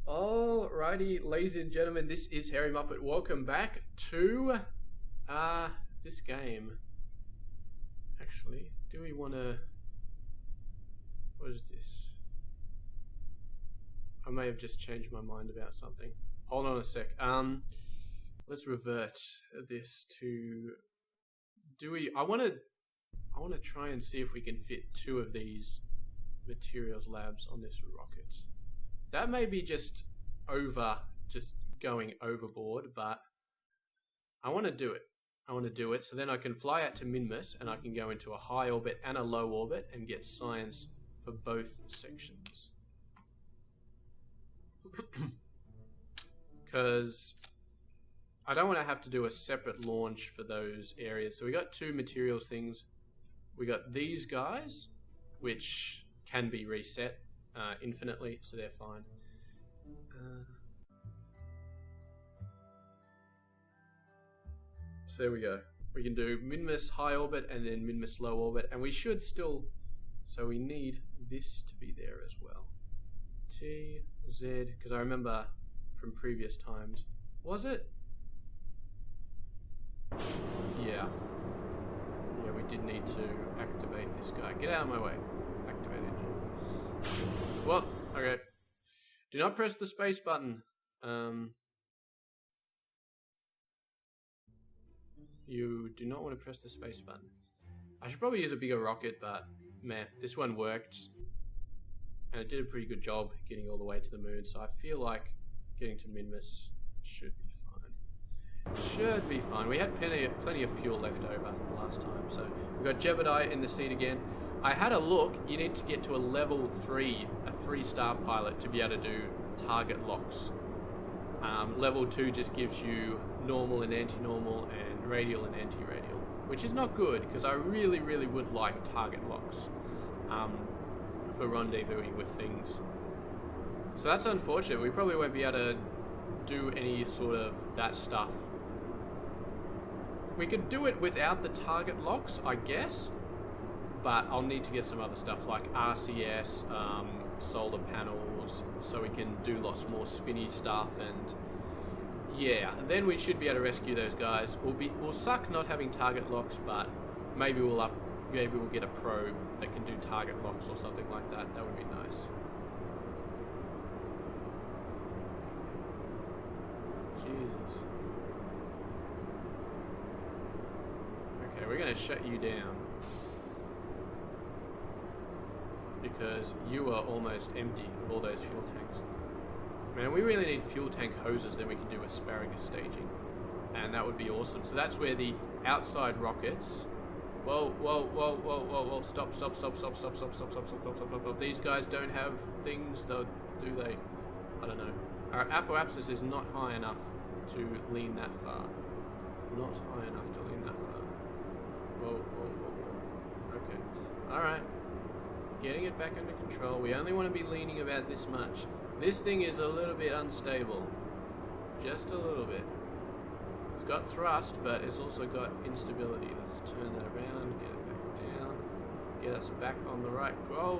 Alrighty, ladies and gentlemen, this is Hairymuppet. Welcome back to this game. Actually, do we want to? What is this? I may have just changed my mind about something. Hold on a sec. Let's revert this to. Do we? I want to try and see if we can fit 2 of these materials labs on this rocket. That may be just going overboard, but I want to do it. I want to do it so then I can fly out to Minmus and I can go into a high orbit and a low orbit and get science for both sections. Because I don't want to have to do a separate launch for those areas. So we got 2 materials things. We got these guys, which can be reset infinitely, so they're fine. So there we go. We can do Minmus high orbit and then Minmus low orbit, and we should still. So we need this to be there as well. T, Z, because I remember from previous times. Was it? Yeah. Yeah, we did need to activate this guy. Get out of my way. Activate engine. Well, okay. Do not press the space button. You do not want to press the space button. I should probably use a bigger rocket, but meh, this one worked. And it did a pretty good job getting all the way to the moon, so I feel like getting to Minmus should be fine. Should be fine. We had plenty of fuel left over the last time, so we've got Jebediah in the seat again. I had a look. You need to get to a level 3, a 3-star pilot, to be able to do target locks. Level 2 just gives you normal and anti-normal and radial and anti-radial, which is not good because I really would like target locks for rendezvousing with things. So that's unfortunate. We probably won't be able to do any sort of that stuff. We could do it without the target locks, I guess, but I'll need to get some other stuff like RCS, solar panels, so we can do lots more spinny stuff, and yeah, then we should be able to rescue those guys. We'll suck not having target locks, but maybe we'll get a probe that can do target locks or something like that. That would be nice. Jesus. Okay, we're gonna shut you down because you are almost empty of all those fuel tanks. Man, we really need fuel tank hoses, then we can do asparagus staging, and that would be awesome. So that's where the outside rockets. Whoa! Stop! These guys don't have things, though, do they? I don't know. Our apoapsis is not high enough to lean that far. Not high enough to lean that far. Whoa. Okay. Alright. Getting it back under control. We only want to be leaning about this much. This thing is a little bit unstable. Just a little bit. It's got thrust, but it's also got instability. Let's turn that around, get it back down, get us back on the right. Whoa.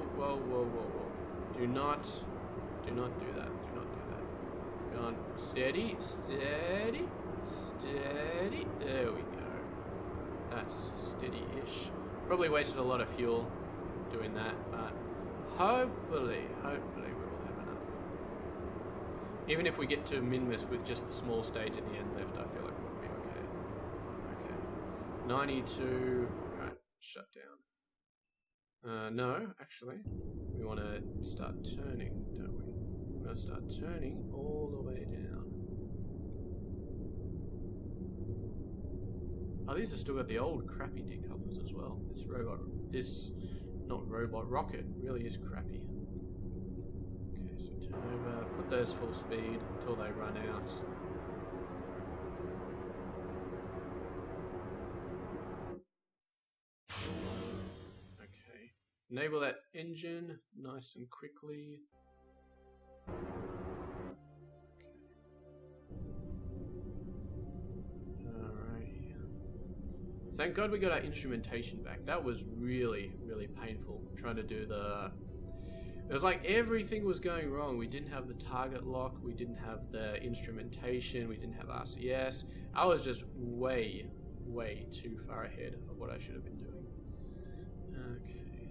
Do not do that. Do not do that. Go on. Steady. There we go. That's steady-ish. Probably wasted a lot of fuel doing that, but hopefully we will have enough. Even if we get to Minmus with just the small stage at the end left, I feel like we'll be okay. Okay. 92. Right, shut down. No, actually, we want to start turning, don't we? We're going to start turning all the way down. Oh, these have still got the old crappy decouplers as well. Not robot, rocket really is crappy. Okay, so turn over, put those full speed until they run out. Okay, enable that engine nice and quickly. Thank God we got our instrumentation back. That was really painful trying to do the It was like everything was going wrong. We didn't have the target lock, we didn't have the instrumentation, we didn't have RCS. I was just way too far ahead of what I should have been doing. Okay.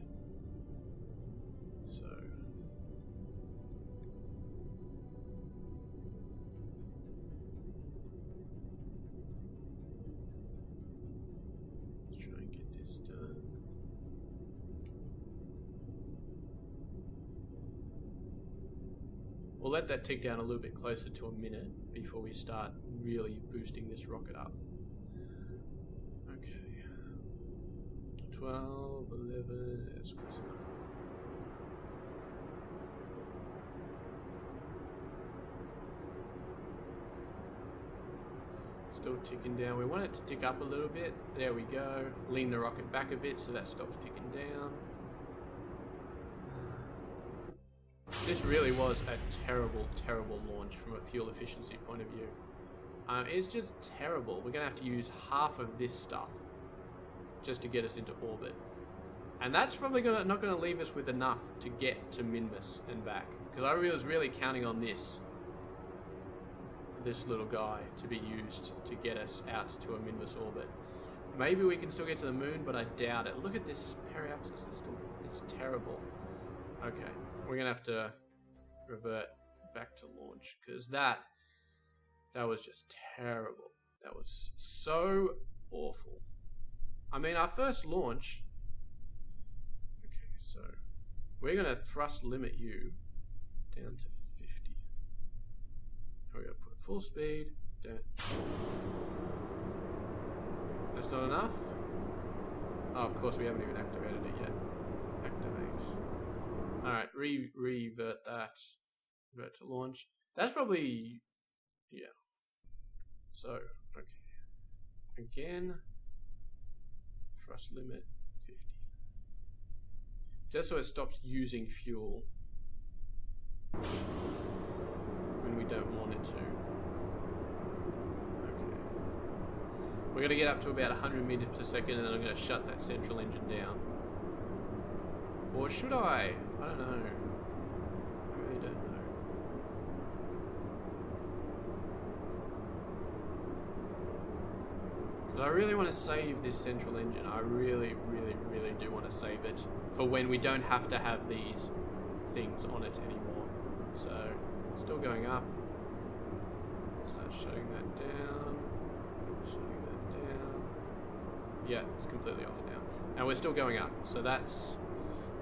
So let's try and get this done. We'll let that tick down a little bit closer to a minute before we start really boosting this rocket up. Okay. 12, 11, that's close enough. Still ticking down. We want it to tick up a little bit. There we go. Lean the rocket back a bit so that stops ticking down. This really was a terrible launch from a fuel efficiency point of view. It's just terrible. We're going to have to use half of this stuff just to get us into orbit. And that's probably not going to leave us with enough to get to Minmus and back. Because I was really counting on this little guy to be used to get us out to a Minmus orbit. Maybe we can still get to the moon, but I doubt it. Look at this periapsis. It's terrible. Okay. We're going to have to revert back to launch because that was just terrible. That was so awful. I mean, our first launch... Okay, so we're going to thrust limit you down to 50. We're going to put full speed down. That's not enough? Oh, of course, we haven't even activated it yet. Activate. Alright, revert that. Revert to launch. That's probably... yeah. So, okay. Again. Thrust limit 50. Just so it stops using fuel when we don't want it to. Okay. We're going to get up to about 100 meters per second and then I'm going to shut that central engine down. Or should I? I don't know. I really don't know. Because I really want to save this central engine. I really do want to save it for when we don't have to have these things on it anymore. So, still going up. Start shutting that down. Shutting that down. Yeah, it's completely off now. And we're still going up. So that's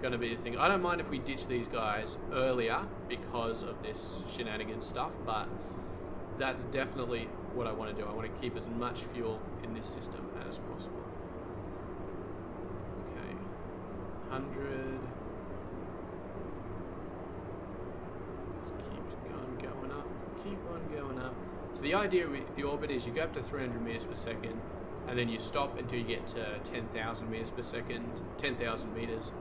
going to be the thing. I don't mind if we ditch these guys earlier because of this shenanigans stuff, but that's definitely what I want to do. I want to keep as much fuel in this system as possible. Okay, 100. Just keeps going up. Keep on going up. So the idea with the orbit is you go up to 300 meters per second, and then you stop until you get to 10,000 meters per second, 10,000 meters.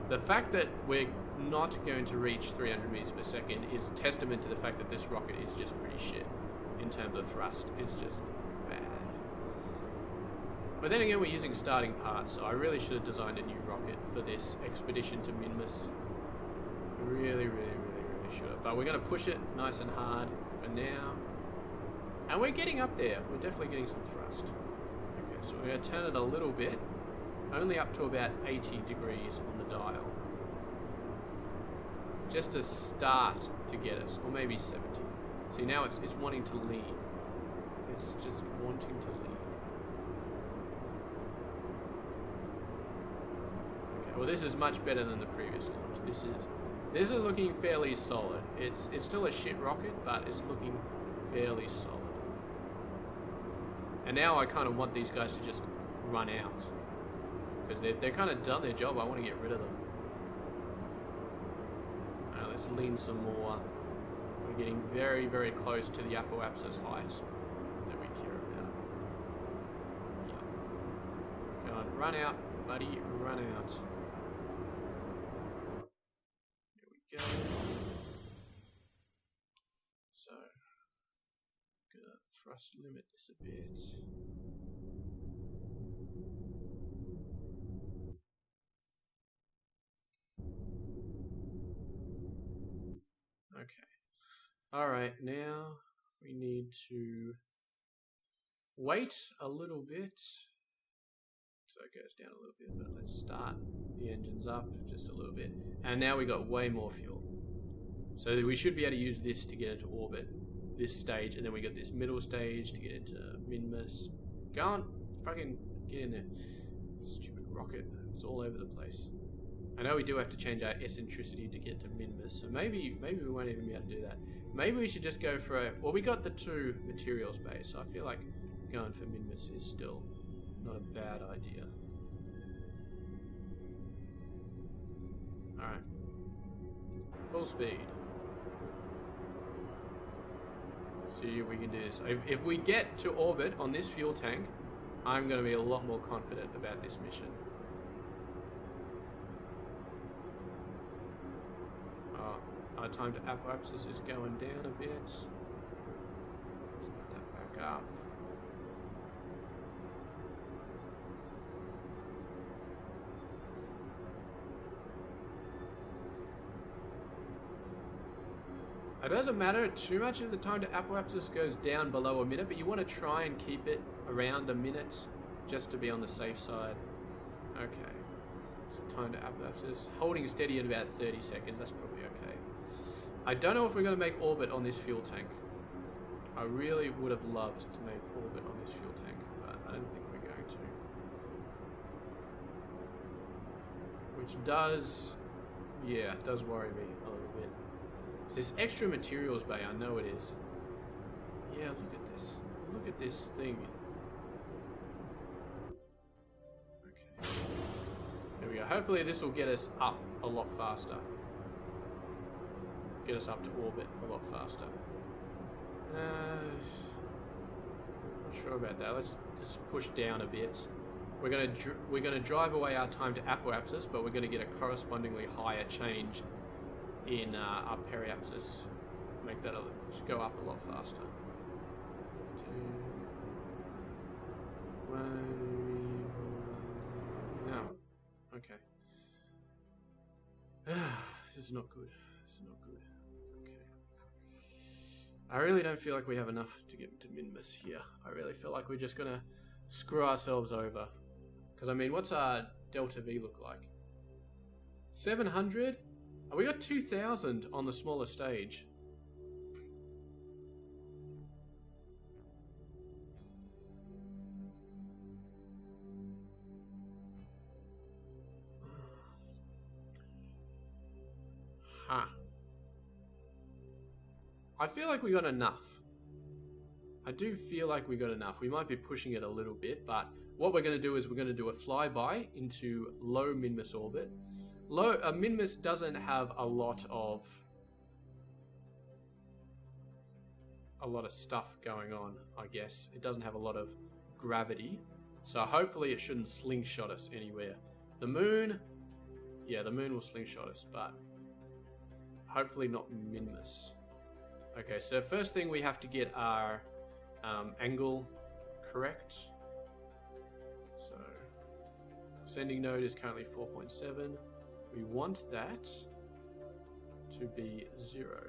The fact that we're not going to reach 300 meters per second is testament to the fact that this rocket is just pretty shit in terms of thrust. It's just bad. But then again, we're using starting parts, so I really should have designed a new rocket for this expedition to Minmus. Really should have. But we're going to push it nice and hard for now. And we're getting up there. We're definitely getting some thrust. Okay, so we're going to turn it a little bit. Only up to about 80 degrees on the dial. Just to start to get us, or maybe 70. See, now it's wanting to lean. It's just wanting to lean. Okay, well this is much better than the previous launch. This is looking fairly solid. It's still a shit rocket, but it's looking fairly solid. And now I kind of want these guys to just run out. Because they're kind of done their job. I want to get rid of them. Alright, let's lean some more. We're getting very close to the apoapsis height that we care about. Yeah. Go on, run out, buddy, run out. Here we go. So, gonna thrust limit this a bit. Alright, now we need to wait a little bit. So it goes down a little bit, but let's start the engines up just a little bit. And now we got way more fuel. So we should be able to use this to get into orbit, this stage, and then we got this middle stage to get into Minmus. Go on, fucking get in there. Stupid rocket, it's all over the place. I know we do have to change our eccentricity to get to Minmus, so maybe we won't even be able to do that. Maybe we should just go for a... Well, we got the 2 materials base, so I feel like going for Minmus is still not a bad idea. Alright. Full speed. See if we can do this. If we get to orbit on this fuel tank, I'm going to be a lot more confident about this mission. Oh, our time to apoapsis is going down a bit. Let's get that back up. It doesn't matter too much if the time to apoapsis goes down below a minute, but you want to try and keep it around a minute just to be on the safe side. Okay. So time to apoapsis. Holding steady at about 30 seconds, that's probably okay. I don't know if we're going to make orbit on this fuel tank. I really would have loved to make orbit on this fuel tank, but I don't think we're going to. Which does, yeah, it does worry me a little bit. It's this extra materials bay, I know it is. Yeah, look at this. Look at this thing. Okay. There we go. Hopefully this will get us up a lot faster. Get us up to orbit a lot faster. Not sure about that. Let's just push down a bit. We're gonna drive away our time to apoapsis, but we're gonna get a correspondingly higher change in our periapsis. Make that go up a lot faster. 2, 1, no. Okay. This is not good. This is not good. Okay. I really don't feel like we have enough to get to Minmus here. I really feel like we're just gonna screw ourselves over. Because I mean, what's our Delta V look like? 700? Oh, we got 2,000 on the smaller stage. Huh. I feel like we got enough. I do feel like we got enough. We might be pushing it a little bit, but what we're going to do is we're going to do a flyby into low Minmus orbit. Minmus doesn't have a lot of stuff going on, I guess. It doesn't have a lot of gravity, so hopefully it shouldn't slingshot us anywhere. The moon, yeah, the moon will slingshot us, but hopefully not Minmus. Okay, so first thing we have to get our angle correct. So sending node is currently 4.7. We want that to be 0.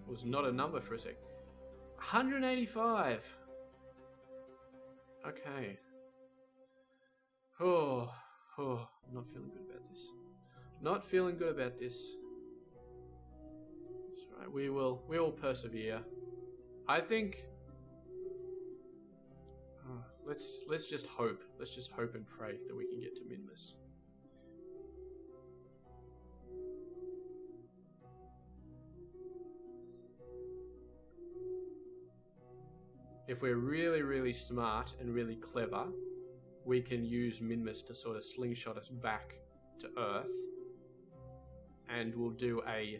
Was not a number for a sec. 185. Okay. Oh, I'm not feeling good about this. Not feeling good about this. That's right. We will persevere. I think. Let's just hope. Let's just hope and pray that we can get to Minmus. If we're really, really smart and really clever, we can use Minmus to sort of slingshot us back to Earth, and we'll do a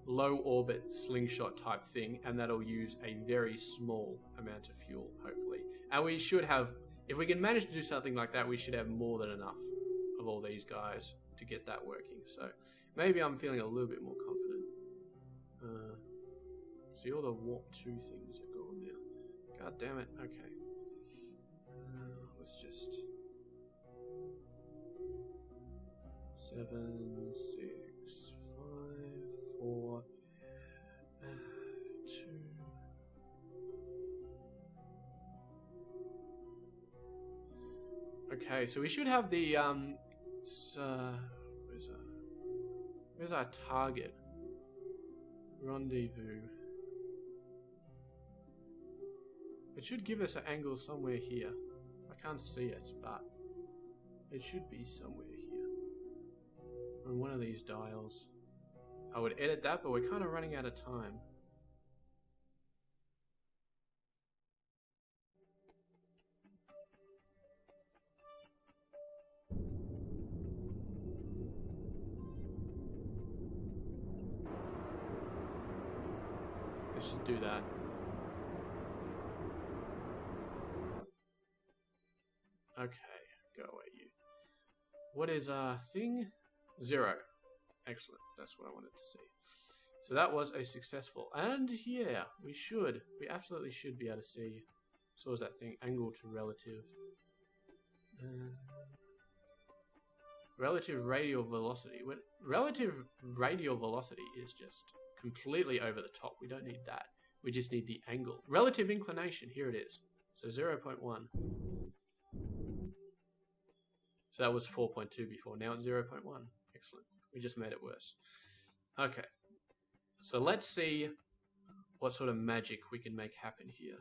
low orbit slingshot type thing, and that'll use a very small amount of fuel, hopefully. And we should have, if we can manage to do something like that, we should have more than enough of all these guys to get that working. So maybe I'm feeling a little bit more confident. See, all the warp 2 things are gone now. God damn it. Okay. Let's just 7, 6, 5. Okay, so we should have the where's our target? Rendezvous. It should give us an angle somewhere here. I can't see it, but it should be somewhere here. On one of these dials. I would edit that, but we're kind of running out of time. Let's just do that. Okay, go away you. What is our thing? 0. Excellent, that's what I wanted to see. So that was a successful, and yeah, we absolutely should be able to see. So what was that thing? Angle to relative. Relative radial velocity. Relative radial velocity is just completely over the top. We don't need that. We just need the angle. Relative inclination, here it is. So 0.1. So that was 4.2 before. Now it's 0.1. Excellent. We just made it worse. Okay. So let's see what sort of magic we can make happen here.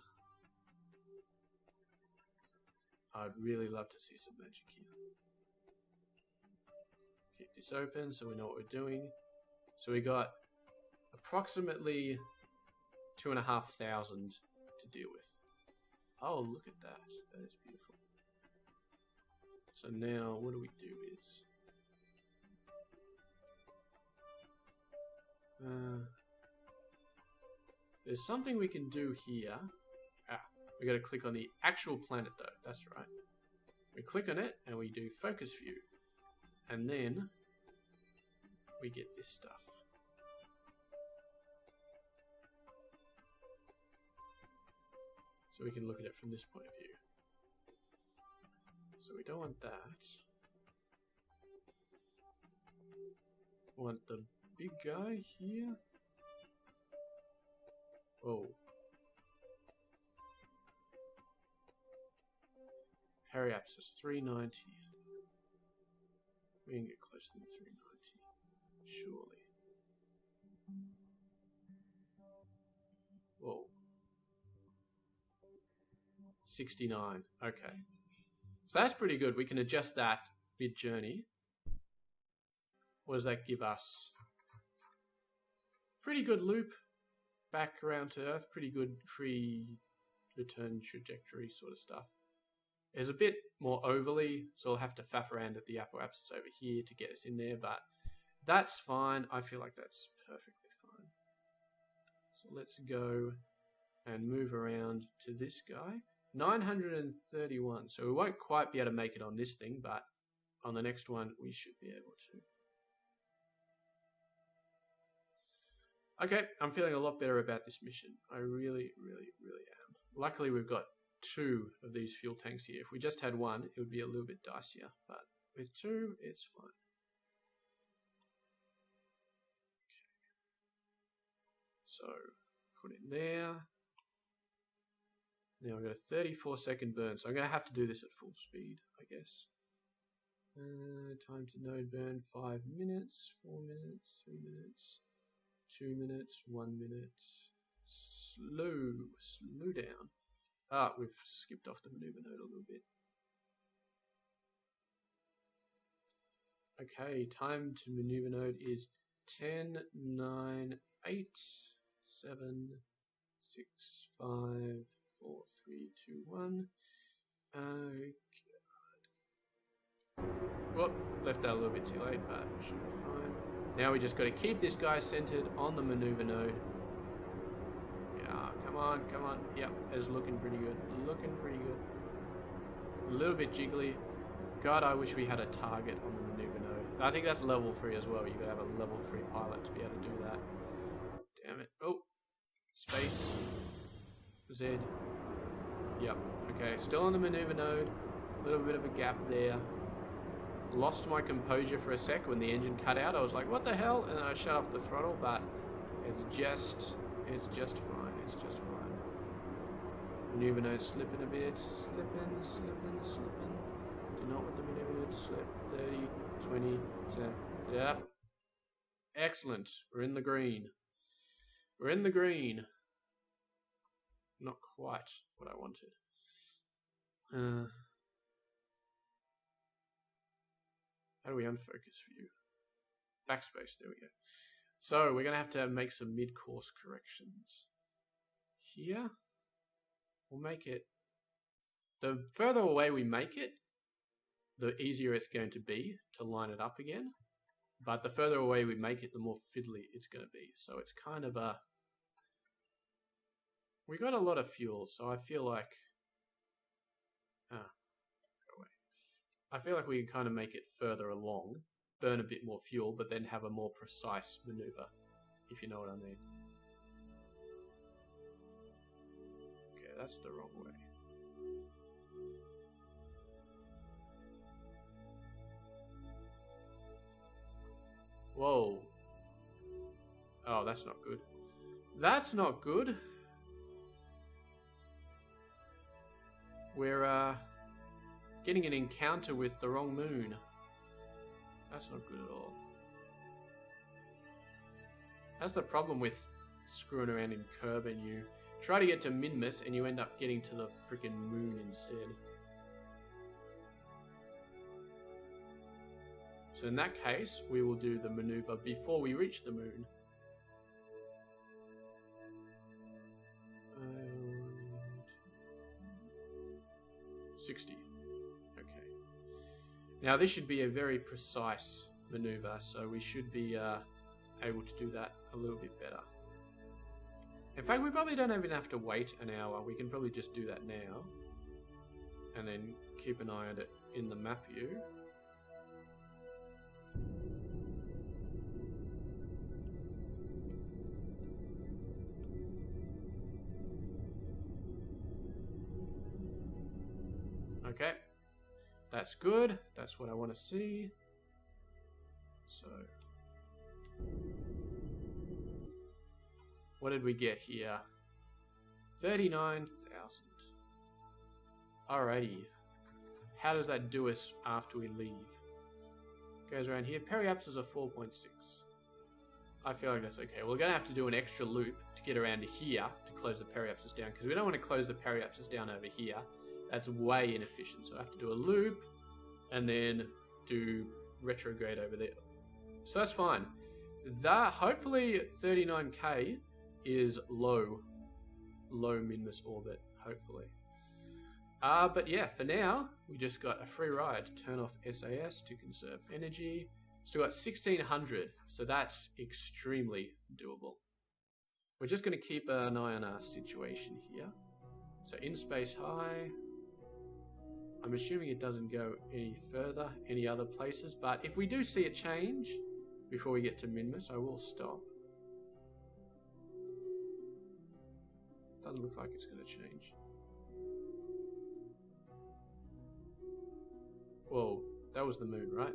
I'd really love to see some magic here. Keep this open so we know what we're doing. So we got approximately 2,500 to deal with. Oh, look at that. That is beautiful. So now what do we do is... there's something we can do here. We got to click on the actual planet though. That's right. We click on it and we do focus view, and then we get this stuff. So we can look at it from this point of view. So we don't want that. We want the big guy here. Oh. Periapsis 390. We can get closer than 390. Surely. Whoa. 69. Okay. So that's pretty good. We can adjust that mid-journey. What does that give us? Pretty good loop back around to Earth. Pretty good free-return trajectory sort of stuff. It's a bit more overly, so I'll have to faff around at the apoapsis over here to get us in there, but that's fine. I feel like that's perfectly fine. So let's go and move around to this guy. 931, so we won't quite be able to make it on this thing, but on the next one we should be able to. Okay, I'm feeling a lot better about this mission. I really, really, really am. Luckily we've got 2 of these fuel tanks here. If we just had 1, it would be a little bit dicier, but with 2, it's fine. Okay. So, put in there. Now we've got a 34-second burn, so I'm going to have to do this at full speed, I guess. Time to node burn, 5 minutes, 4 minutes, 3 minutes, 2 minutes, 1 minute. Slow down. Ah, we've skipped off the maneuver node a little bit. Okay, time to maneuver node is 10, 9, 8, 7, 6, 5, 4, 3, 2, 1. Whoop, left that a little bit too late, but it should be fine. Now we just got to keep this guy centered on the maneuver node. Yeah, come on, come on. Yep, it's looking pretty good. Looking pretty good. A little bit jiggly. God, I wish we had a target on the maneuver node. I think that's level 3 as well. You gotta have a level 3 pilot to be able to do that. Damn it. Oh, space. Z. Yep. Okay, still on the maneuver node. A little bit of a gap there. Lost my composure for a sec when the engine cut out. I was like, what the hell? And then I shut off the throttle, but it's just fine. It's just fine. Maneuver node slipping a bit. Slipping. Do not want the maneuver to slip. 30, 20, 10. Yep. Excellent. We're in the green. We're in the green. Not quite what I wanted. How do we unfocus view? Backspace, there we go. So we're going to have to make some mid-course corrections. Here, we'll make it, the further away we make it, the easier it's going to be to line it up again. But the further away we make it, the more fiddly it's going to be. So it's kind of a... We got a lot of fuel, so I feel like... I feel like we can kind of make it further along, burn a bit more fuel, but then have a more precise maneuver, if you know what I mean. Okay, that's the wrong way. Whoa. Oh, that's not good. That's not good. We're, getting an encounter with the wrong moon. That's not good at all. That's the problem with screwing around in Curb, and you try to get to Minmus and you end up getting to the freaking moon instead. So in that case, we will do the maneuver before we reach the moon. 60. Okay. Now this should be a very precise maneuver, so we should be able to do that a little bit better. In fact, we probably don't even have to wait an hour. We can probably just do that now. And then keep an eye on it in the map view. Okay, that's good. That's what I want to see. So, what did we get here? 39,000. Alrighty. How does that do us after we leave? Goes around here. Periapses are 4.6. I feel like that's okay. We're going to have to do an extra loop to get around to here to close the periapses down, because we don't want to close the periapses down over here. That's way inefficient. So I have to do a loop and then do retrograde over there. So that's fine. That hopefully 39k is low Minmus orbit, hopefully. But yeah, for now, we just got a free ride. Turn off SAS to conserve energy. Still got 1600, so that's extremely doable. We're just going to keep an eye on our situation here. So in space high, I'm assuming it doesn't go any further, any other places, but if we do see it change before we get to Minmus, I will stop. Doesn't look like it's going to change. Whoa, that was the moon, right?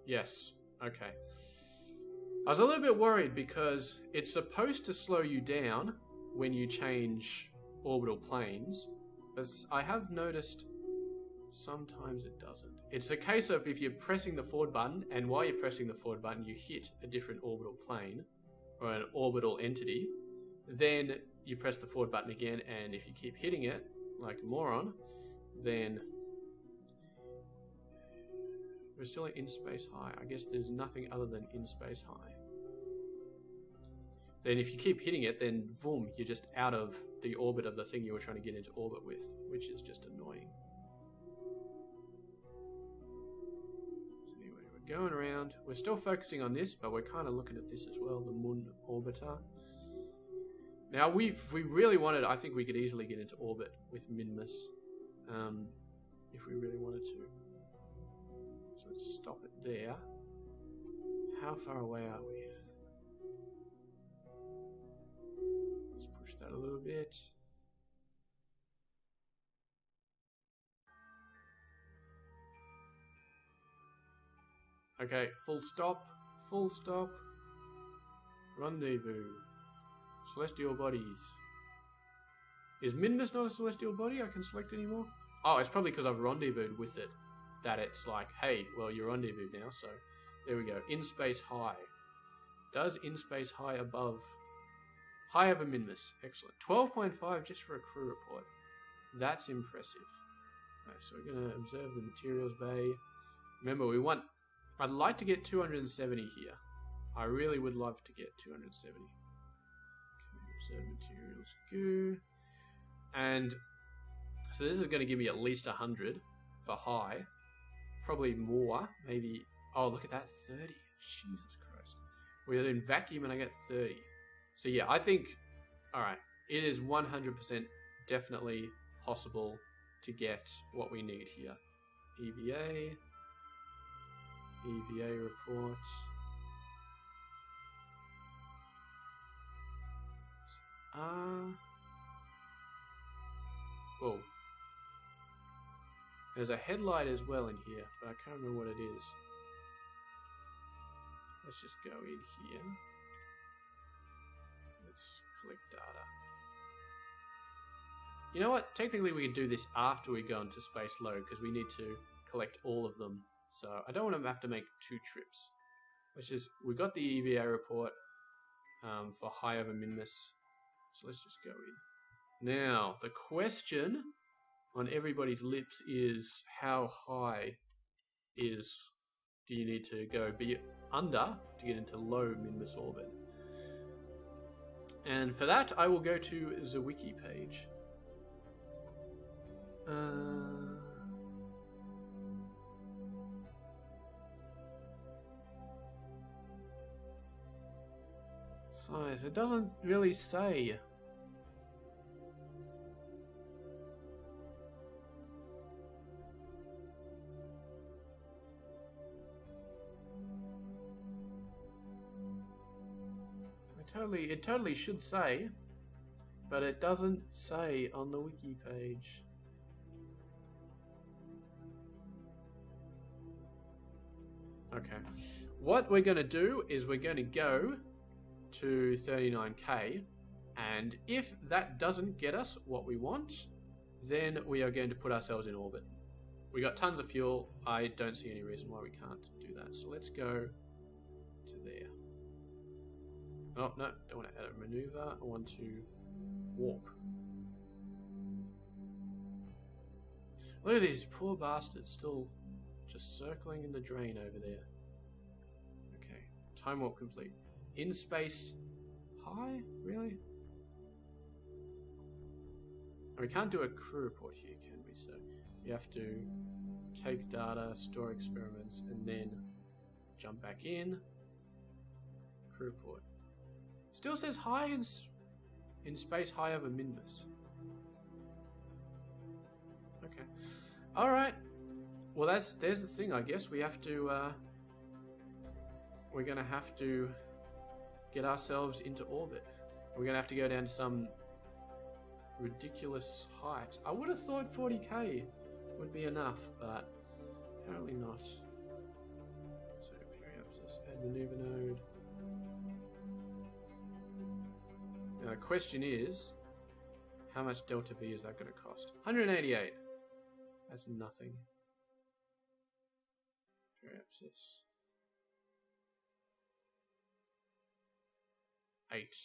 Yes, okay. I was a little bit worried because it's supposed to slow you down when you change orbital planes, but I have noticed sometimes it doesn't. It's a case of if you're pressing the forward button, and while you're pressing the forward button you hit a different orbital plane or an orbital entity, then you press the forward button again, and if you keep hitting it like a moron, then we're still in space high. I guess there's nothing other than in space high. Then if you keep hitting it, then boom, you're just out of the orbit of the thing you were trying to get into orbit with, which is just annoying. So anyway, we're going around. We're still focusing on this, but we're kind of looking at this as well, the Moon Orbiter. Now, if we really wanted, I think we could easily get into orbit with Minmus, if we really wanted to. So let's stop it there. How far away are we? Let's push that a little bit. Okay, full stop, rendezvous, celestial bodies. Is Minmus not a celestial body I can select anymore? Oh, it's probably because I've rendezvoused with it that it's like, hey, well, you're rendezvoused now, so there we go. In space high. Does in space high above high of a Minmus? Excellent. 12.5 just for a crew report. That's impressive. Okay, so we're going to observe the materials bay. Remember, I'd like to get 270 here. I really would love to get 270. Okay, observe materials goo. And so this is going to give me at least 100 for high. Probably more, maybe. Oh, look at that, 30. Jesus Christ. We're in vacuum and I get 30. So yeah, I think, alright, it is 100% definitely possible to get what we need here. EVA report. Whoa. There's a headlight as well in here, but I can't remember what it is. Let's just go in here. Let's collect data. You know what? Technically we can do this after we go into space load because we need to collect all of them. So I don't want to have to make 2 trips. We got the EVA report for high over Minmus. So let's just go in. Now, the question on everybody's lips is how high do you need to go be under to get into low Minmus orbit? And for that, I will go to the wiki page. Size, it doesn't really say. It totally should say, but it doesn't say on the wiki page. Okay. What we're going to do is we're going to go to 39k, and if that doesn't get us what we want, then we are going to put ourselves in orbit. We got tons of fuel. I don't see any reason why we can't do that. So let's go to there. Oh, no, don't want to add a maneuver. I want to warp. Look at these poor bastards still just circling in the drain over there. Okay, time warp complete. In space high? Really? And we can't do a crew report here, can we? So you have to take data, store experiments, and then jump back in. Crew report. Still says high in space high over Minmus. Okay. Alright. Well, there's the thing, I guess. We have to, we're gonna have to get ourselves into orbit. We're gonna have to go down to some ridiculous height. I would have thought 40k would be enough, but apparently not. So, periapsis, add maneuver node. Now the question is, how much delta V is that going to cost? 188. That's nothing. Periapsis. 8.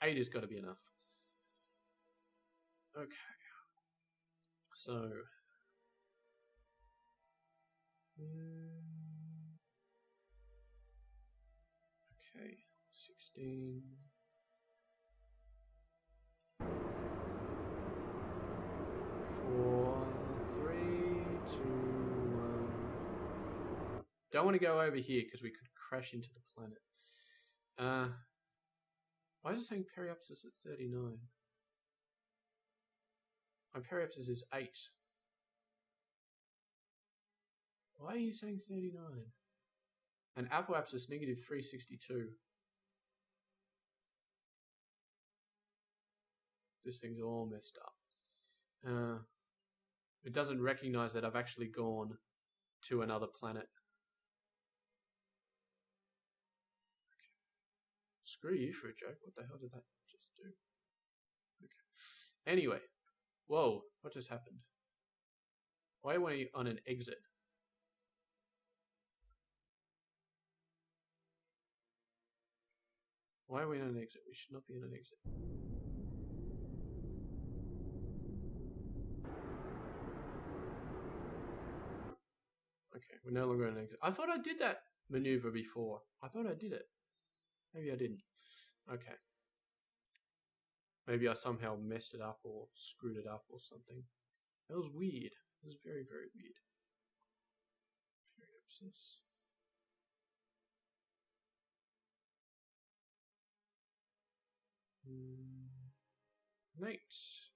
8 has got to be enough. Okay. So. Okay. 16. 4, 3, 2, 1. Don't want to go over here because we could crash into the planet. Why is it saying periapsis at 39? My periapsis is 8. Why are you saying 39? And apoapsis negative 362. This thing's all messed up. It doesn't recognize that I've actually gone to another planet. Okay. Screw you for a joke. What the hell did that just do? Okay. Anyway. Whoa, what just happened? Why are we on an exit? Why are we on an exit? We should not be on an exit. Okay, we're no longer on an exit. I thought I did that maneuver before. I thought I did it. Maybe I didn't. Okay. Maybe I somehow messed it up or screwed it up or something. That was weird. It was very, very weird. Very obsessed. Mate.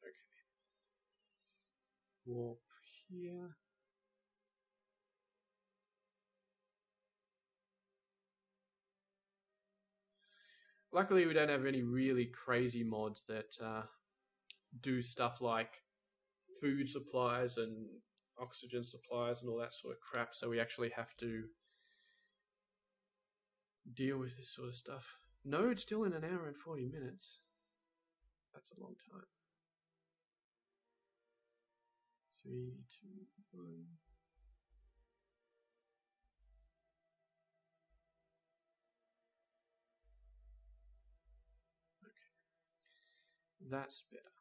Okay. Warp here. Luckily, we don't have any really crazy mods that do stuff like food supplies and oxygen supplies and all that sort of crap, so we actually have to deal with this sort of stuff. No, it's still in an hour and 40 minutes. That's a long time. 3, 2, 1. Okay. That's better.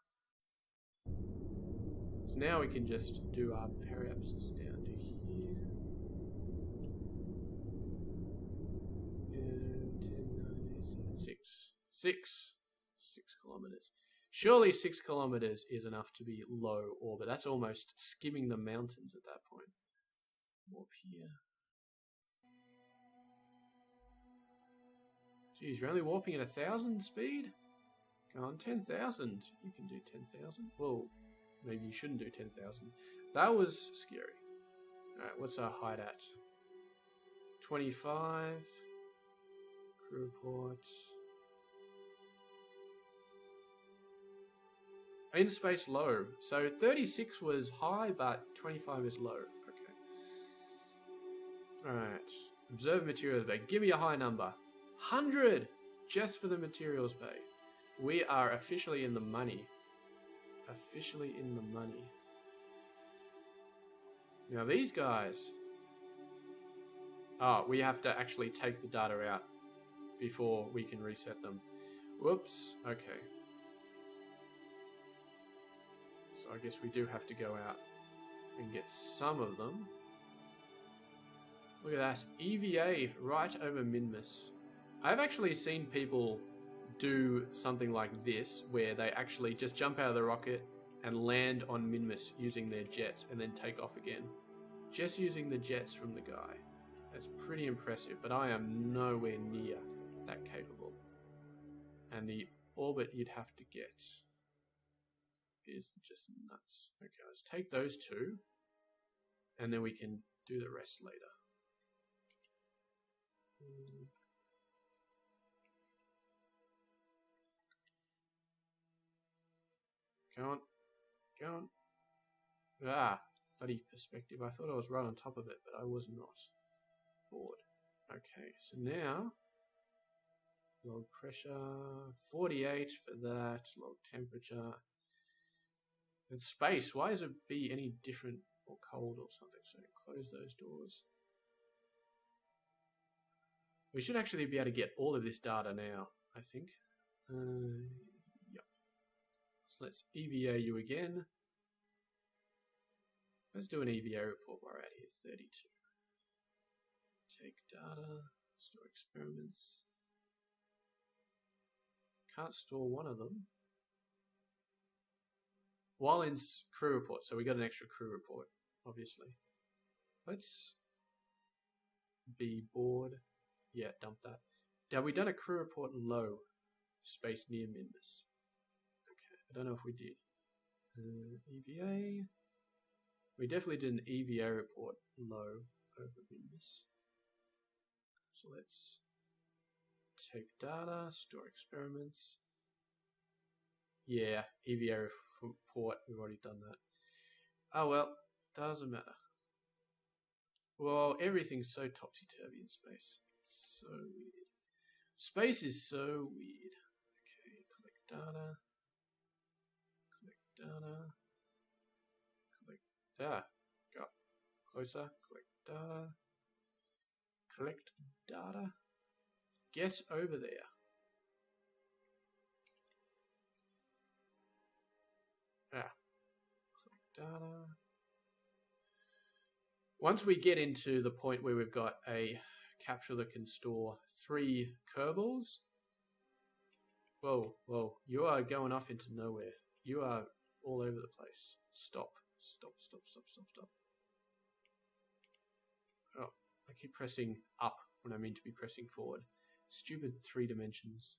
So now we can just do our periapsis down to here. 10, 9, 8, 7, 6. 6 kilometers. Surely 6 kilometers is enough to be low orbit. That's almost skimming the mountains at that point. Warp here. Geez, you're only warping at 1,000 speed? Go on, 10,000. You can do 10,000. Whoa, maybe you shouldn't do 10,000. That was scary. Alright, what's our height at? 25. Crew report. In space low. So 36 was high, but 25 is low. Okay. Alright. Observe materials bay. Give me a high number. 100! Just for the materials bay. We are officially in the money. Officially in the money. Now these guys... Oh, we have to actually take the data out before we can reset them. Whoops. Okay. So I guess we do have to go out and get some of them. Look at that. EVA right over Minmus. I've actually seen people do something like this where they actually just jump out of the rocket and land on Minmus using their jets and then take off again. Just using the jets from the guy. That's pretty impressive, but I am nowhere near that capable. And the orbit you'd have to get is just nuts. Okay, let's take those two, and then we can do the rest later. Go on. Go on. Ah, bloody perspective. I thought I was right on top of it, but I was not. Bored. Okay, so now log pressure 48 for that, log temperature. And space, why does it be any different or cold or something? So close those doors. We should actually be able to get all of this data now, I think. Yep. So let's EVA you again. Let's do an EVA report while we're at here. 32. Take data, store experiments. Can't store one of them. While in crew report, so we got an extra crew report, obviously. Let's be bored. Yeah, dump that. Have we done a crew report low? Space near Minmus. Okay, I don't know if we did. EVA. We definitely did an EVA report low over Minmus. So let's take data, store experiments. Yeah, EVA report, we've already done that. Oh well, doesn't matter. Well, everything's so topsy-turvy in space. So weird. Space is so weird. Okay, collect data. Collect data. Collect data. Go up closer. Collect data. Collect data. Get over there. Ah. Collect data. Once we get into the point where we've got a capsule that can store 3 Kerbals. Whoa, whoa. You are going off into nowhere. You are all over the place. Stop. Stop, stop, stop, stop, stop. Oh, I keep pressing up when I mean to be pressing forward. Stupid 3 dimensions.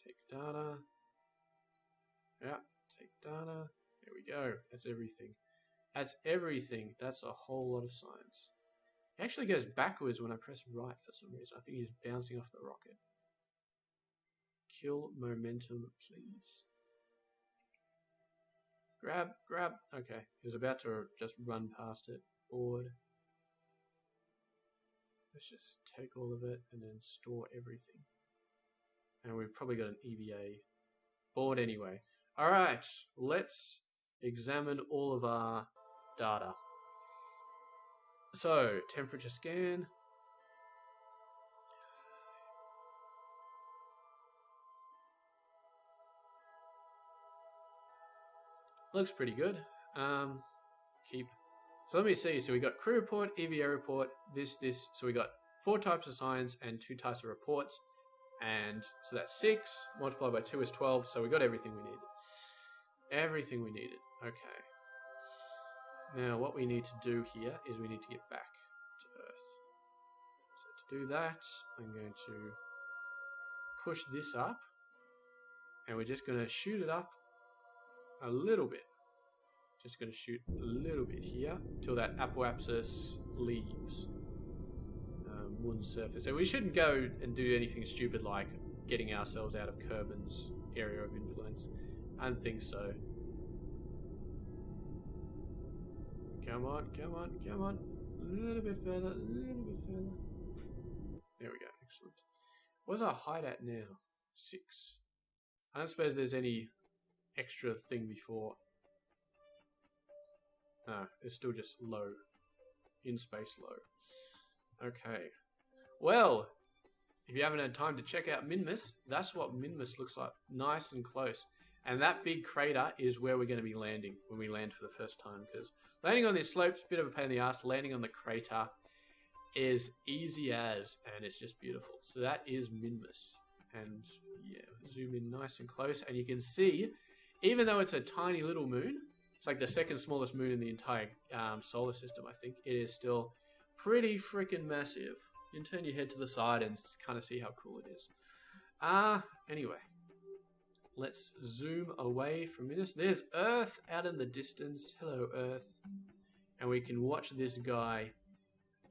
Take data. Yeah, take data. There we go. That's everything. That's everything. That's a whole lot of science. It actually goes backwards when I press right for some reason. I think he's bouncing off the rocket. Kill momentum, please. Grab, grab. Okay, he was about to just run past it. Board. Let's just take all of it and then store everything. And we've probably got an EVA board anyway. Alright, let's examine all of our data. So, temperature scan. Looks pretty good. Keep. So let me see. So we got crew report, EVA report, this. So we got 4 types of signs and 2 types of reports. And so that's 6 multiplied by 2 is 12. So we got everything we needed. Everything we needed. Okay. Now what we need to do here is we need to get back to Earth. So to do that, I'm going to push this up. And we're just going to shoot it up a little bit. Just going to shoot a little bit here till that apoapsis leaves moon surface. So we shouldn't go and do anything stupid like getting ourselves out of Kerbin's area of influence. I don't think so. Come on, come on, come on. A little bit further, a little bit further. There we go, excellent. What's our height at now? 6. I don't suppose there's any extra thing before. No, it's still just low. In space low. Okay. Well, if you haven't had time to check out Minmus, that's what Minmus looks like. Nice and close. And that big crater is where we're going to be landing when we land for the first time. Because landing on this slope's a bit of a pain in the ass. Landing on the crater is easy as, and it's just beautiful. So that is Minmus. And yeah, zoom in nice and close. And you can see, even though it's a tiny little moon, it's like the second smallest moon in the entire solar system, I think, it is still pretty freaking massive. You can turn your head to the side and kind of see how cool it is. Anyway, let's zoom away from this. There's Earth out in the distance. Hello, Earth. And we can watch this guy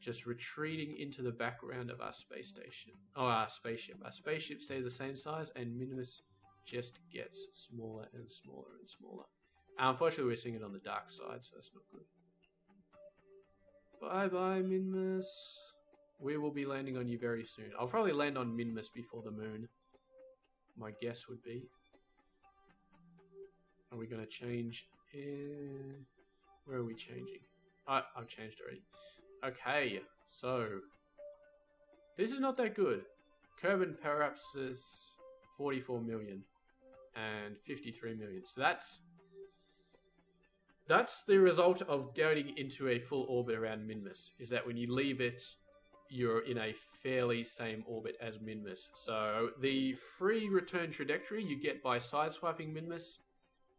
just retreating into the background of our space station. Oh, our spaceship. Our spaceship stays the same size, and Minimus just gets smaller and smaller and smaller. Unfortunately, we're seeing it on the dark side, so that's not good. Bye-bye, Minmus. We will be landing on you very soon. I'll probably land on Minmus before the moon. My guess would be. Are we going to change? Where are we changing? I've changed already. Okay, so this is not that good. Kerbin perhaps is 44 million and 53 million. So that's the result of going into a full orbit around Minmus, is that when you leave it, you're in a fairly same orbit as Minmus. So the free return trajectory you get by sideswiping Minmus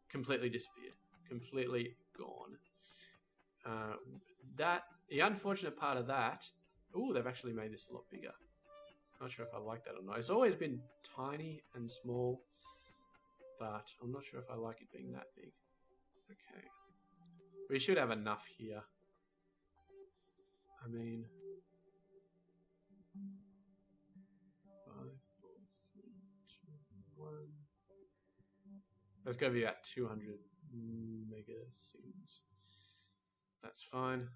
completely disappeared. Completely gone. The unfortunate part of that... Ooh, they've actually made this a lot bigger. Not sure if I like that or not. It's always been tiny and small, but I'm not sure if I like it being that big. Okay. We should have enough here. I mean... 5, 4, 3, 2, 1... There's going to be about 200 megaseconds. That's fine.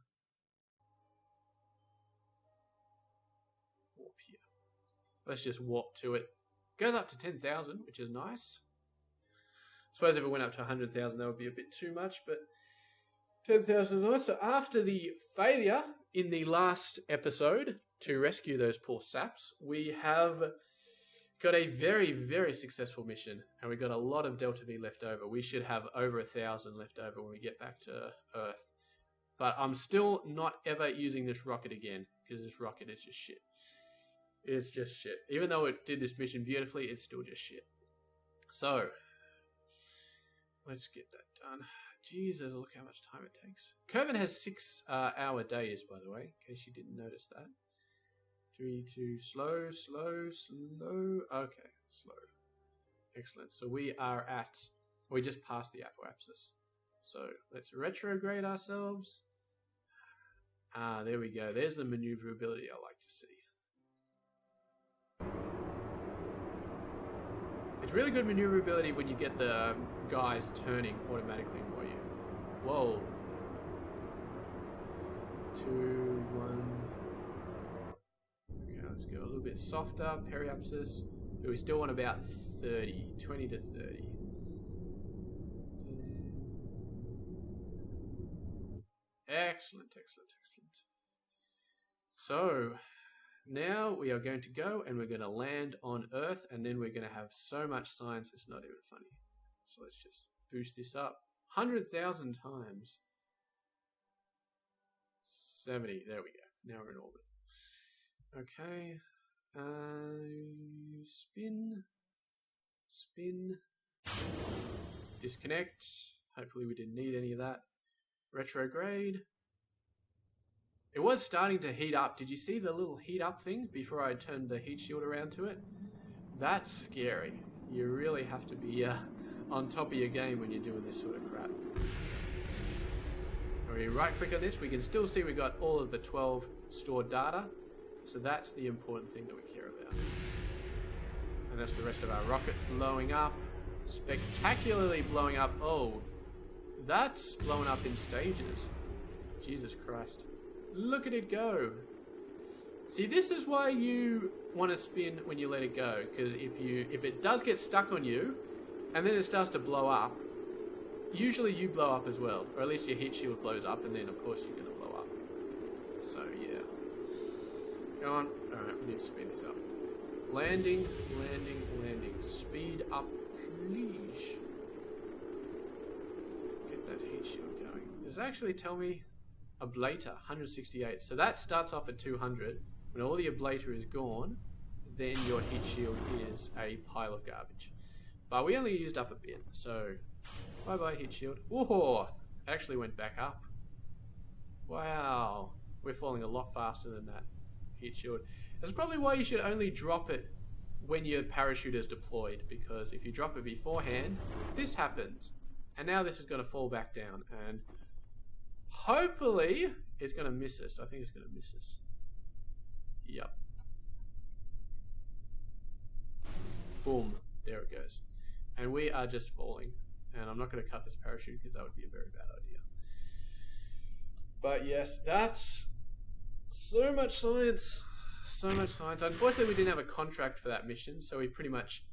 Warp here. Let's just warp to it. Goes up to 10,000, which is nice. suppose if it went up to 100,000, that would be a bit too much, but 10,000 is nice. So after the failure in the last episode to rescue those poor saps, we have got a very, very successful mission, and we've got a lot of Delta V left over. We should have over 1,000 left over when we get back to Earth. But I'm still not ever using this rocket again, because this rocket is just shit. It's just shit. Even though it did this mission beautifully, it's still just shit. So, let's get that done. Jesus, look how much time it takes. Kervin has 6 hour days, by the way, in case you didn't notice that. 3, 2, slow, slow, slow. Okay, slow. Excellent. So we just passed the apoapsis. So let's retrograde ourselves. There we go. There's the maneuverability I like to see. It's really good maneuverability when you get the guys turning automatically for you. Whoa. 2, 1. Okay, let's go a little bit softer. Periapsis. But we still want about 30. 20 to 30. Excellent, excellent, excellent. So, now we are going to go and we're going to land on Earth, and then we're going to have so much science it's not even funny. So let's just boost this up. 100,000 times. 70, there we go. Now we're in orbit. Okay. Spin. Spin. Disconnect. Hopefully we didn't need any of that. Retrograde. It was starting to heat up. Did you see the little heat up thing before I turned the heat shield around to it? That's scary. You really have to be on top of your game when you're doing this sort of crap. When we right click on this, we can still see we got all of the 12 stored data. So that's the important thing that we care about. And that's the rest of our rocket blowing up. Spectacularly blowing up. Oh, that's blowing up in stages. Jesus Christ. Look at it go. See, this is why you want to spin when you let it go. Because if it does get stuck on you, and then it starts to blow up, usually you blow up as well. Or at least your heat shield blows up, and then of course you're going to blow up. So yeah. Go on. Alright, we need to speed this up. Landing, landing, landing. Speed up, please. Get that heat shield going. Does it actually tell me ablator 168? So that starts off at 200. When all the ablator is gone, then your heat shield is a pile of garbage. But we only used up a bit, so bye bye heat shield. Whoa! It actually went back up. Wow, we're falling a lot faster than that heat shield. That's probably why you should only drop it when your parachute is deployed, because if you drop it beforehand, this happens. And now this is going to fall back down, and hopefully it's going to miss us. I think it's going to miss us. Yep. Boom. There it goes. And we are just falling. And I'm not going to cut this parachute because that would be a very bad idea. But yes, that's so much science. So much science. Unfortunately, we didn't have a contract for that mission, so we pretty much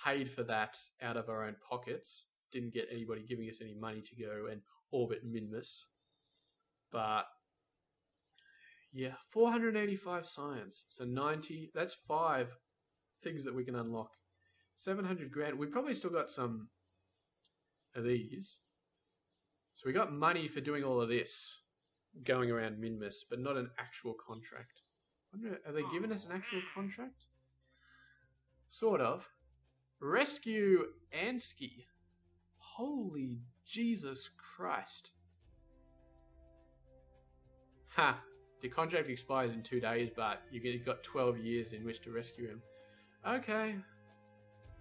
paid for that out of our own pockets. Didn't get anybody giving us any money to go and orbit Minmus. But yeah, 485 science. So 90, that's 5 things that we can unlock. 700 grand. We probably still got some of these. So we got money for doing all of this, going around Minmus, but not an actual contract. I wonder, are they giving us an actual contract? Sort of. Rescue Ansky. Holy Jesus Christ. Ha! The contract expires in 2 days, but you've got 12 years in which to rescue him. Okay.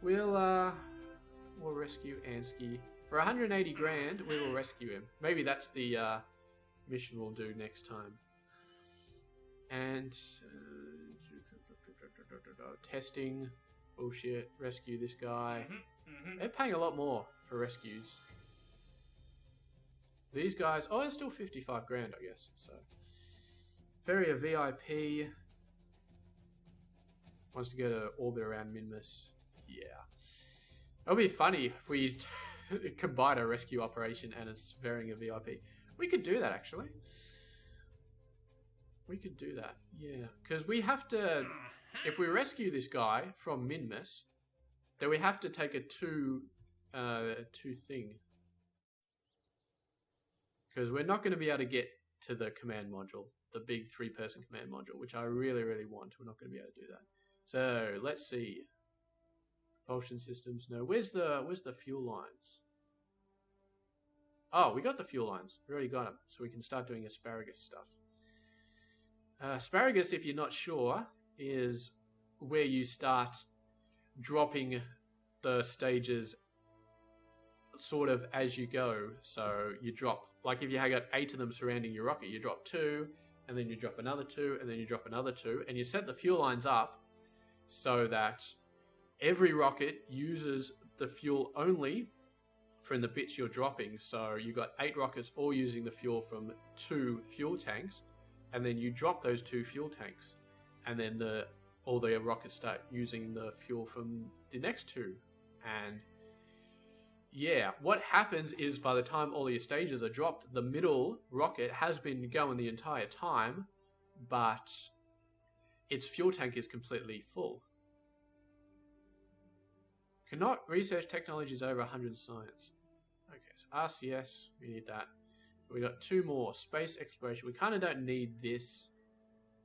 We'll rescue Ansky. For 180 grand, we will rescue him. Maybe that's the mission we'll do next time. And testing. Bullshit. Rescue this guy. They're paying a lot more for rescues. These guys, oh, it's still 55 grand, I guess. So, Ferry a VIP. Wants to go to orbit around Minmus. Yeah. It'll be funny if we combine a rescue operation and it's varying a VIP. We could do that, actually. We could do that, yeah. Because we have to... If we rescue this guy from Minmus, then we have to take a two thing. Because we're not going to be able to get to the command module, the big 3-person command module, which I really, really want. We're not going to be able to do that. So let's see. Propulsion systems. No, where's the fuel lines? Oh, we got the fuel lines. We already got them, so we can start doing asparagus stuff. Asparagus, if you're not sure, is where you start dropping the stages sort of as you go. So you drop, like if you got 8 of them surrounding your rocket, you drop 2, and then you drop another 2, and then you drop another 2, and you set the fuel lines up so that every rocket uses the fuel only from the bits you're dropping. So you got 8 rockets all using the fuel from 2 fuel tanks, and then you drop those 2 fuel tanks, and then all the rockets start using the fuel from the next 2. And yeah, what happens is by the time all your stages are dropped, the middle rocket has been going the entire time, but its fuel tank is completely full. Cannot research technologies over 100 science. Okay, so RCS, we need that. We got 2 more. Space exploration. We kind of don't need this.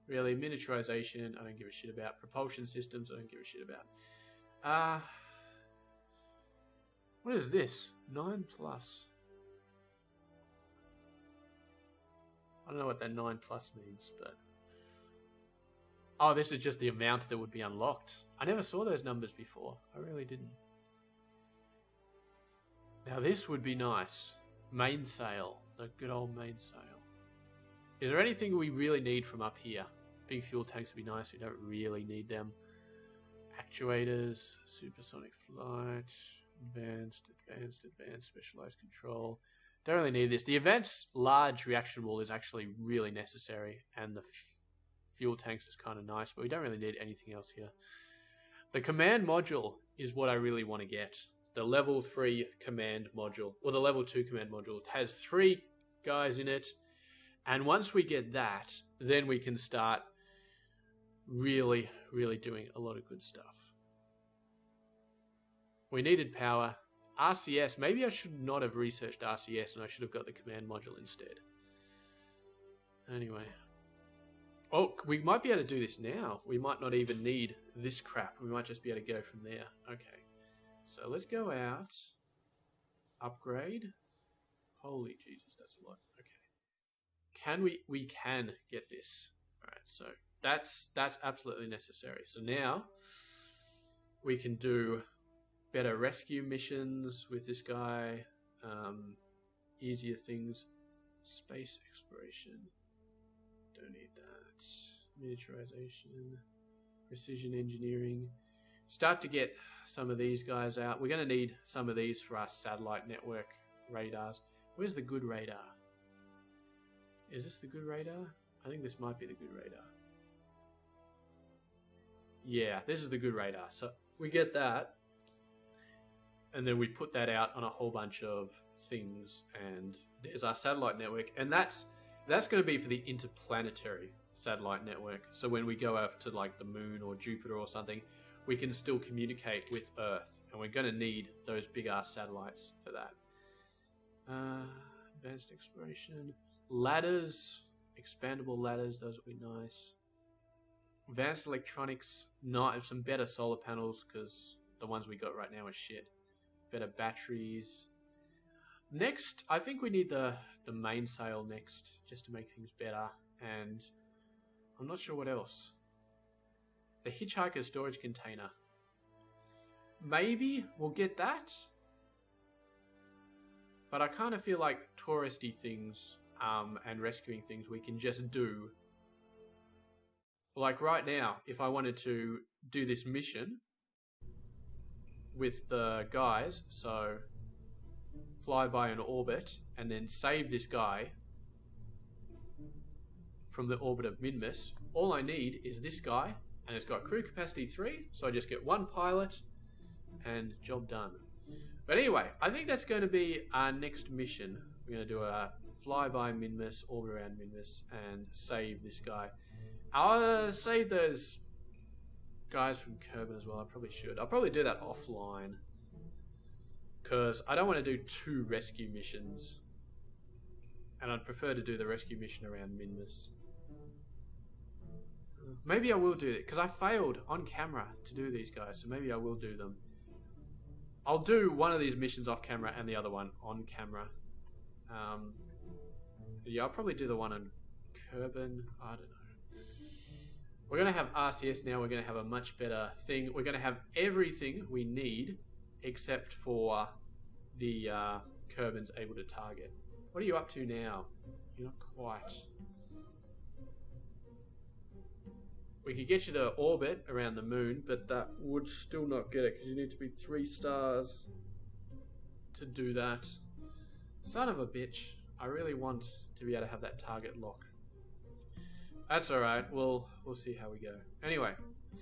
Really, miniaturization, I don't give a shit about. Propulsion systems, I don't give a shit about. What is this? 9+. I don't know what that 9+ means, but... Oh, this is just the amount that would be unlocked. I never saw those numbers before. I really didn't. Now this would be nice. Mainsail. The good old mainsail. Is there anything we really need from up here? Big fuel tanks would be nice. We don't really need them. Actuators. Supersonic flight. Advanced, specialized control. Don't really need this. The advanced large reaction wall is actually really necessary, and the fuel tanks is kind of nice, but we don't really need anything else here. The command module is what I really want to get. The level 3 command module, or the level 2 command module. It has 3 guys in it, and once we get that, then we can start really, really doing a lot of good stuff. We needed power. RCS, maybe I should not have researched RCS and I should have got the command module instead. Anyway. Oh, we might be able to do this now. We might not even need this crap. We might just be able to go from there. Okay. So let's go out. Upgrade. Holy Jesus, that's a lot. Okay. We can get this. Alright, so that's absolutely necessary. So now we can do better rescue missions with this guy, easier things, space exploration, don't need that, miniaturization, precision engineering, start to get some of these guys out. We're going to need some of these for our satellite network radars. Where's the good radar? Is this the good radar? I think this might be the good radar. Yeah, this is the good radar. So we get that. And then we put that out on a whole bunch of things, and there's our satellite network, and that's going to be for the interplanetary satellite network. So when we go out to like the moon or Jupiter or something, we can still communicate with Earth, and we're going to need those big ass satellites for that. Advanced exploration, ladders, expandable ladders, those would be nice. Advanced electronics, not some better solar panels because the ones we got right now are shit. Better batteries. Next, I think we need the mainsail next, just to make things better. And I'm not sure what else. The hitchhiker storage container. Maybe we'll get that. But I kind of feel like touristy things and rescuing things we can just do. Like right now, if I wanted to do this mission with the guys, so fly by an orbit and then save this guy from the orbit of Minmus. All I need is this guy, and it's got crew capacity 3, so I just get 1 pilot and job done. But anyway, I think that's going to be our next mission. We're going to do a flyby Minmus, orbit around Minmus, and save this guy. I'll save those guys from Kerbin as well. I probably should. I'll probably do that offline, because I don't want to do 2 rescue missions. And I'd prefer to do the rescue mission around Minmus. Maybe I will do it, because I failed on camera to do these guys, so maybe I will do them. I'll do one of these missions off camera and the other one on camera. Yeah, I'll probably do the one on Kerbin. I don't know. We're going to have RCS now. We're going to have a much better thing. We're going to have everything we need except for the Kerbin's able to target. What are you up to now? You're not quite. We could get you to orbit around the moon, but that would still not get it because you need to be 3 stars to do that. Son of a bitch. I really want to be able to have that target lock. That's alright. We'll see how we go. Anyway,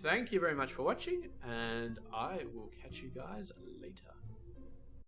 thank you very much for watching, and I will catch you guys later.